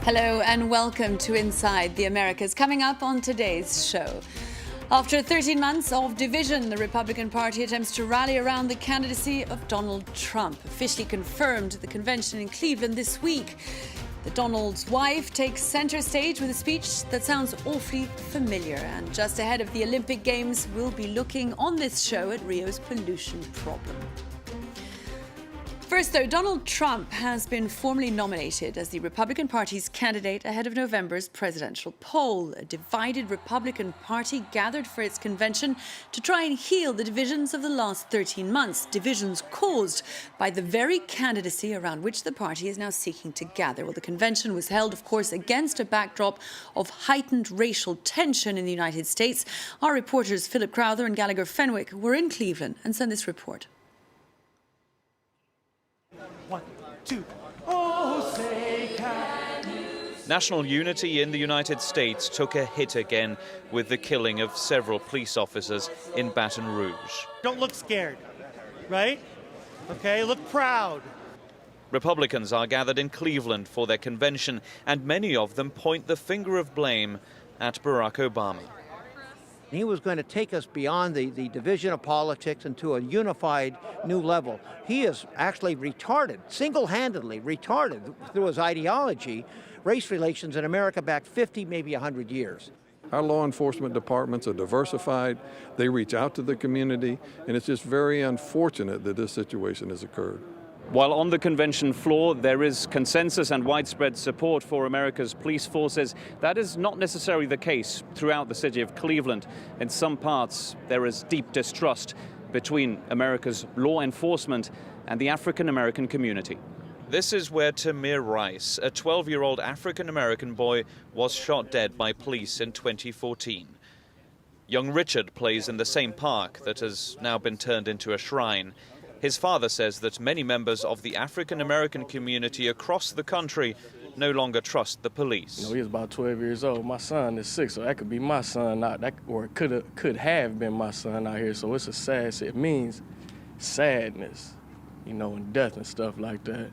Hello and welcome to Inside the Americas. Coming up on today's show. After 13 months of division, the Republican Party attempts to rally around the candidacy of Donald Trump. Officially confirmed at the convention in Cleveland this week. The Donald's wife takes center stage with a speech that sounds awfully familiar. And just ahead of the Olympic Games, we'll be looking on this show at Rio's pollution problem. First, though, Donald Trump has been formally nominated as the Republican Party's candidate ahead of November's presidential poll. A divided Republican Party gathered for its convention to try and heal the divisions of the last 13 months, divisions caused by the very candidacy around which the party is now seeking to gather. Well, the convention was held, of course, against a backdrop of heightened racial tension in the United States. Our reporters Philip Crowther and Gallagher Fenwick were in Cleveland and sent this report. 1, 2, oh, say can you... National unity in the United States took a hit again with the killing of several police officers in Baton Rouge. Don't look scared, right? Okay, look proud. Republicans are gathered in Cleveland for their convention, and many of them point the finger of blame at Barack Obama. He was going to take us beyond the division of politics into a unified new level. He is actually retarded, single-handedly retarded through his ideology, race relations in America back 50, maybe 100 years. Our law enforcement departments are diversified. They reach out to the community, and it's just very unfortunate that this situation has occurred. While on the convention floor there is consensus and widespread support for America's police forces, that is not necessarily the case throughout the city of Cleveland. In some parts, there is deep distrust between America's law enforcement and the African-American community. This is where Tamir Rice, a 12-year-old African-American boy, was shot dead by police in 2014. Young Richard plays in the same park that has now been turned into a shrine. His father says that many members of the African-American community across the country no longer trust the police. You know, he was about 12 years old. My son is 6, so that could be my son out, or it could have been my son out here. So it's a sad, it means sadness, you know, and death and stuff like that.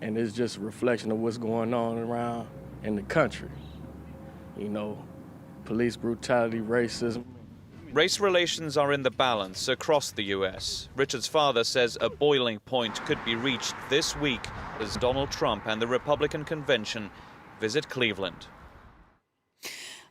And it's just a reflection of what's going on around in the country. You know, police brutality, racism. Race relations are in the balance across the U.S. Richard's father says a boiling point could be reached this week as Donald Trump and the Republican convention visit Cleveland.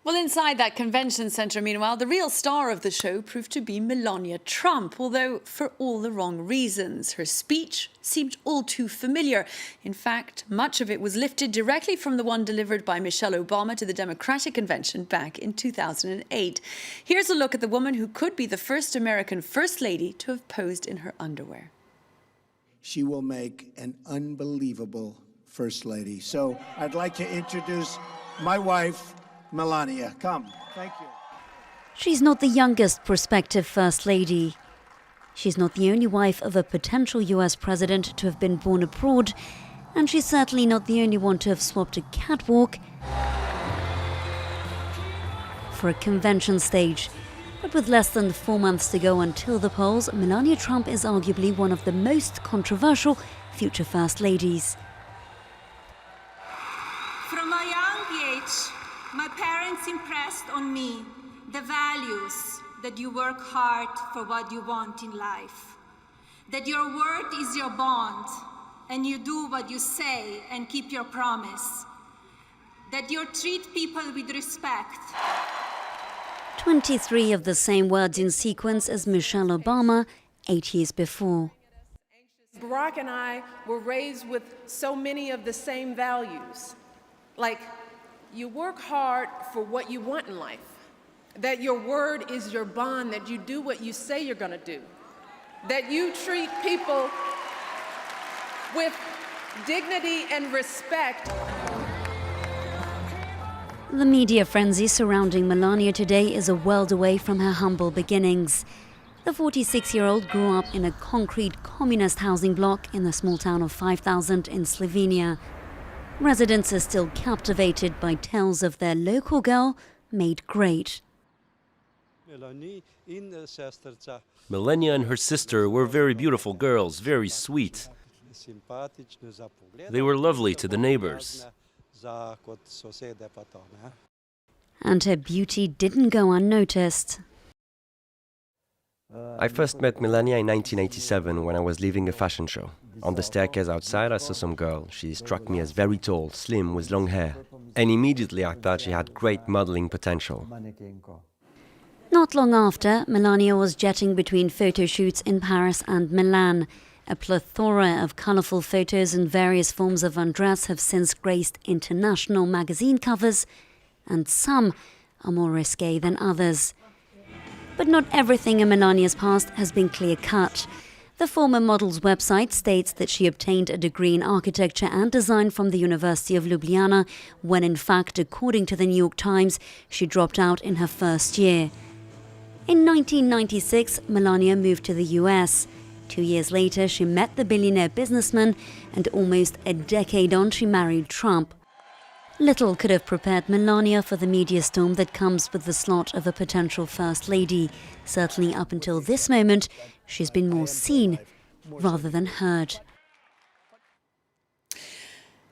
Well, inside that convention centre, meanwhile, the real star of the show proved to be Melania Trump, although for all the wrong reasons. Her speech seemed all too familiar. In fact, much of it was lifted directly from the one delivered by Michelle Obama to the Democratic Convention back in 2008. Here's a look at the woman who could be the first American First Lady to have posed in her underwear. She will make an unbelievable First Lady. So I'd like to introduce my wife, Melania. Come. Thank you. She's not the youngest prospective First Lady. She's not the only wife of a potential US president to have been born abroad, and she's certainly not the only one to have swapped a catwalk for a convention stage. But with less than 4 months to go until the polls, Melania Trump is arguably one of the most controversial future First Ladies. From a young age, my parents impressed on me the values that you work hard for what you want in life, that your word is your bond, and you do what you say and keep your promise, that you treat people with respect. 23 of the same words in sequence as Michelle Obama 8 years before. Barack and I were raised with so many of the same values, like you work hard for what you want in life, that your word is your bond, that you do what you say you're going to do, that you treat people with dignity and respect. The media frenzy surrounding Melania today is a world away from her humble beginnings. The 46-year-old grew up in a concrete communist housing block in the small town of 5,000 in Slovenia. Residents are still captivated by tales of their local girl made great. Melania and her sister were very beautiful girls, very sweet. They were lovely to the neighbors. And her beauty didn't go unnoticed. I first met Melania in 1987 when I was leaving a fashion show. On the staircase outside, I saw some girl. She struck me as very tall, slim, with long hair. And immediately I thought she had great modeling potential. Not long after, Melania was jetting between photo shoots in Paris and Milan. A plethora of colourful photos and various forms of undress have since graced international magazine covers, and some are more risque than others. But not everything in Melania's past has been clear-cut. The former model's website states that she obtained a degree in architecture and design from the University of Ljubljana, when in fact, according to the New York Times, she dropped out in her first year. In 1996, Melania moved to the US. 2 years later, she met the billionaire businessman, and almost a decade on, she married Trump. Little could have prepared Melania for the media storm that comes with the slot of a potential First Lady. Certainly up until this moment, she's been more seen rather than heard.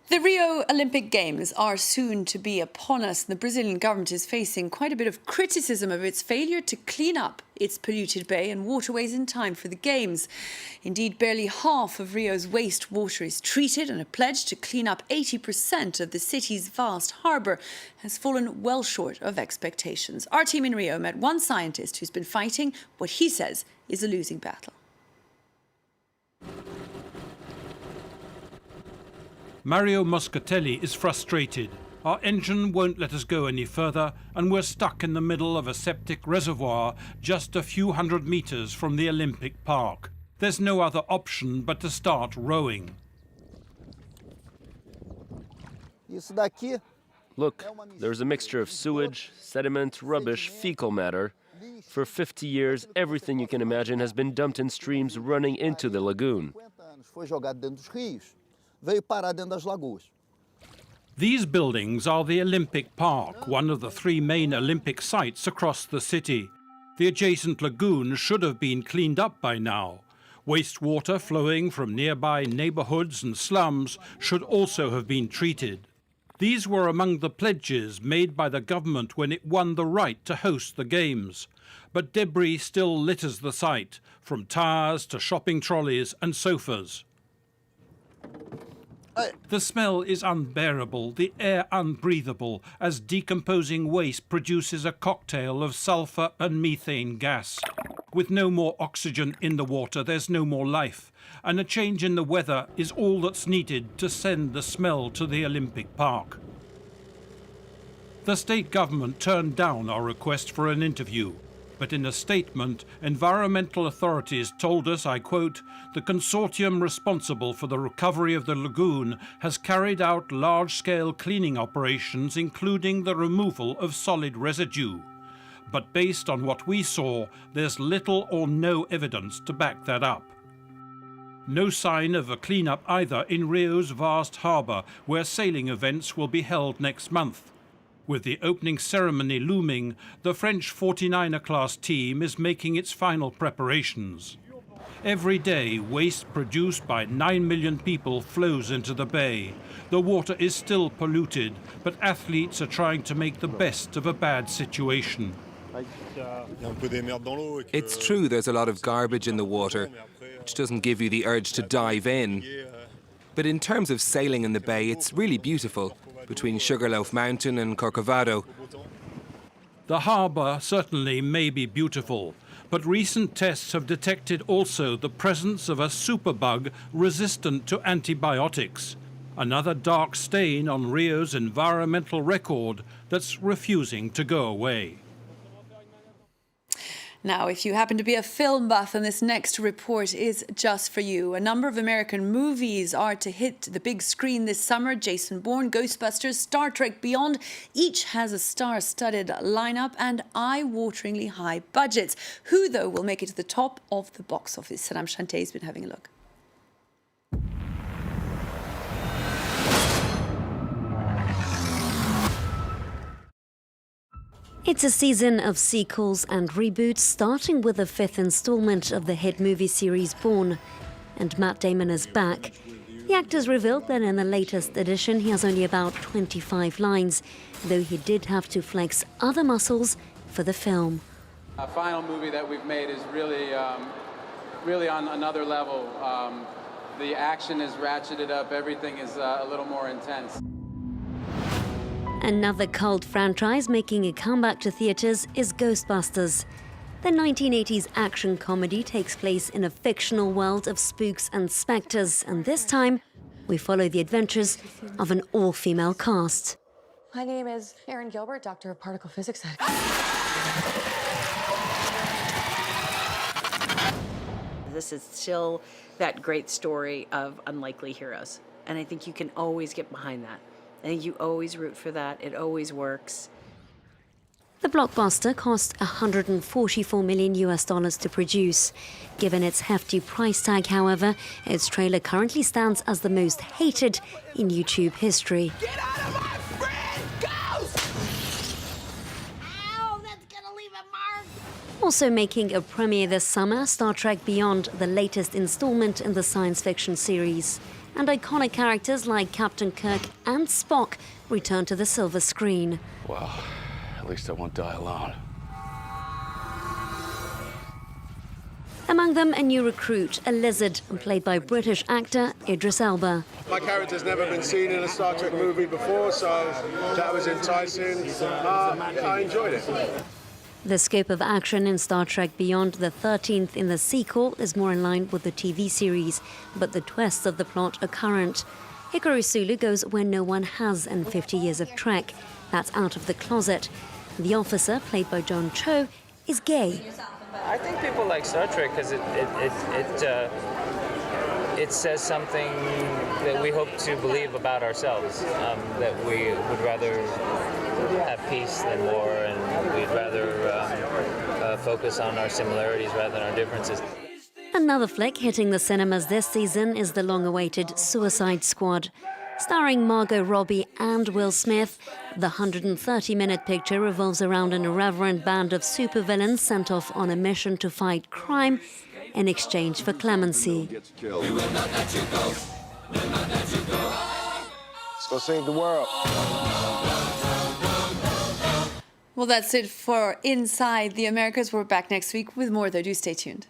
The Rio Olympic Games are soon to be upon us. The Brazilian government is facing quite a bit of criticism of its failure to clean up its polluted bay and waterways in time for the Games. Indeed, barely half of Rio's wastewater is treated, and a pledge to clean up 80% of the city's vast harbour has fallen well short of expectations. Our team in Rio met one scientist who's been fighting what he says is a losing battle. Mario Moscatelli is frustrated. Our engine won't let us go any further, and we're stuck in the middle of a septic reservoir just a few hundred meters from the Olympic Park. There's no other option but to start rowing. Look, there's a mixture of sewage, sediment, rubbish, fecal matter. For 50 years, everything you can imagine has been dumped in streams running into the lagoon. These buildings are the Olympic Park, one of the 3 main Olympic sites across the city. The adjacent lagoon should have been cleaned up by now. Wastewater flowing from nearby neighbourhoods and slums should also have been treated. These were among the pledges made by the government when it won the right to host the Games. But debris still litters the site, from tires to shopping trolleys and sofas. The smell is unbearable, the air unbreathable, as decomposing waste produces a cocktail of sulfur and methane gas. With no more oxygen in the water, there's no more life, and a change in the weather is all that's needed to send the smell to the Olympic Park. The state government turned down our request for an interview. But in a statement, environmental authorities told us, I quote, "The consortium responsible for the recovery of the lagoon has carried out large-scale cleaning operations, including the removal of solid residue. But based on what we saw, there's little or no evidence to back that up." No sign of a clean-up either in Rio's vast harbour, where sailing events will be held next month. With the opening ceremony looming, the French 49er-class team is making its final preparations. Every day, waste produced by 9 million people flows into the bay. The water is still polluted, but athletes are trying to make the best of a bad situation. It's true there's a lot of garbage in the water, which doesn't give you the urge to dive in. But in terms of sailing in the bay, it's really beautiful, between Sugarloaf Mountain and Corcovado. The harbour certainly may be beautiful, but recent tests have detected also the presence of a superbug resistant to antibiotics. Another dark stain on Rio's environmental record that's refusing to go away. Now, if you happen to be a film buff, then this next report is just for you. A number of American movies are to hit the big screen this summer. Jason Bourne, Ghostbusters, Star Trek Beyond. Each has a star-studded lineup and eye-wateringly high budgets. Who, though, will make it to the top of the box office? Saddam Shantay's been having a look. It's a season of sequels and reboots, starting with the 5th installment of the hit movie series Bourne. and Matt Damon is back. The actors revealed that in the latest edition he has only about 25 lines, though he did have to flex other muscles for the film. A final movie that we've made is really on another level. The action is ratcheted up, everything is a little more intense. Another cult franchise making a comeback to theaters is Ghostbusters. The 1980s action comedy takes place in a fictional world of spooks and specters, and this time we follow the adventures of an all-female cast. My name is Erin Gilbert, Doctor of Particle Physics. This is still that great story of unlikely heroes, and I think you can always get behind that. I think you always root for that. It always works. The blockbuster cost $144 million to produce. Given its hefty price tag, however, its trailer currently stands as the most hated in YouTube history. Get out of my friend, Ghost! Ow, that's gonna leave a mark! Also making a premiere this summer, Star Trek Beyond, the latest installment in the science fiction series. And iconic characters like Captain Kirk and Spock return to the silver screen. Well, at least I won't die alone. Among them, a new recruit, a lizard, played by British actor Idris Elba. My character's never been seen in a Star Trek movie before, so that was enticing. I enjoyed it. The scope of action in Star Trek Beyond, the 13th in the sequel, is more in line with the TV series, but the twists of the plot are current. Hikaru Sulu goes where no one has in 50 years of Trek. That's out of the closet. The officer, played by John Cho, is gay. I think people like Star Trek because it says something that we hope to believe about ourselves, that we would rather have peace than war, and we'd rather focus on our similarities rather than our differences. Another flick hitting the cinemas this season is the long-awaited Suicide Squad. Starring Margot Robbie and Will Smith, the 130-minute picture revolves around an irreverent band of supervillains sent off on a mission to fight crime in exchange for clemency. Let's go save the world. Well, that's it for Inside the Americas. We're back next week with more, though. Do stay tuned.